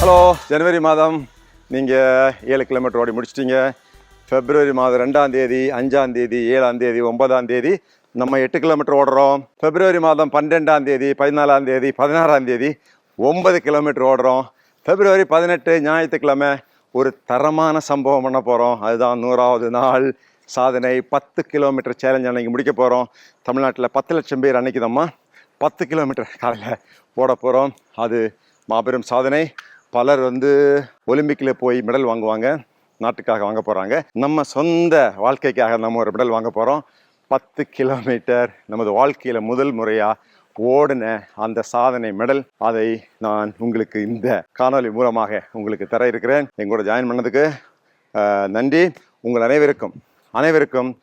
Hello, ஜனவரி மாதம் நீங்கள் 7 kilometre ஓடி முடிச்சிட்டிங்க. பிப்ரவரி மாதம் 2ஆம் தேதி, 5ஆம் தேதி, 7ஆம் தேதி, 9ஆம் தேதி நம்ம 8 கிலோமீட்டர் ஓடுறோம். பிப்ரவரி மாதம் 12ஆம் தேதி, 14ஆம் தேதி, 16ஆம் தேதி 9 கிலோமீட்டர் ஓடுறோம். பிப்ரவரி 18 ஞாயிற்றுக்கிழமை ஒரு தரமான சம்பவம் பண்ண போகிறோம். அதுதான் 100வது நாள் சாதனை 10 கிலோமீட்டர் சேலஞ்ச் அன்னைக்கு முடிக்க போகிறோம். தமிழ்நாட்டில் 10 லட்சம் பேர் அன்னைக்கு தான்மா 10 கிலோமீட்டர் காலையில் ஓட போகிறோம். அது மாபெரும் சாதனை. பலர் ஒலிம்பிக்கில் போய் மெடல் வாங்குவாங்க, நாட்டுக்காக வாங்க போகிறாங்க. நம்ம சொந்த வாழ்க்கைக்காக நம்ம ஒரு மெடல் வாங்க போகிறோம். 10 கிலோமீட்டர் நமது வாழ்க்கையில் முதல் முறையாக ஓடின அந்த சாதனை மெடல், அதை நான் உங்களுக்கு இந்த காணொலி மூலமாக உங்களுக்கு தர இருக்கிறேன். எங்களோட ஜாயின் பண்ணதுக்கு நன்றி. உங்கள் அனைவருக்கும்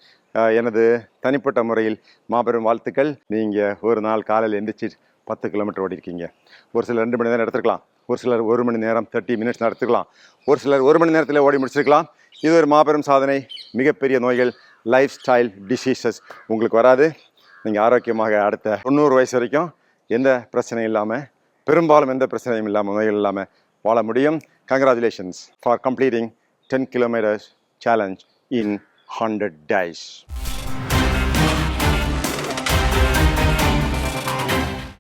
எனது தனிப்பட்ட முறையில் மாபெரும் வாழ்த்துக்கள். நீங்கள் ஒரு நாள் காலையில் எந்திரிச்சு 10 கிலோமீட்டர் ஓடிருக்கீங்க. ஒரு சிலர் 2 மணி நேரம் எடுத்துருக்கலாம், ஒரு சிலர் 1 மணி நேரம் 30 மினிட்ஸ் நடத்துக்கலாம், ஒரு சிலர் 1 மணி நேரத்தில் ஓடி முடிச்சிருக்கலாம். இது ஒரு மாபெரும் சாதனை. மிகப்பெரிய நோய்கள், லைஃப் ஸ்டைல் டிசீசஸ் உங்களுக்கு வராது. நீங்கள் ஆரோக்கியமாக அடுத்த 90 வயசு வரைக்கும் எந்த பிரச்சனையும் இல்லாமல், பெரும்பாலும் எந்த பிரச்சனையும் இல்லாமல், நோய்கள் இல்லாமல் வாழ முடியும். Congratulations for completing 10 kilometers challenge in 100 days.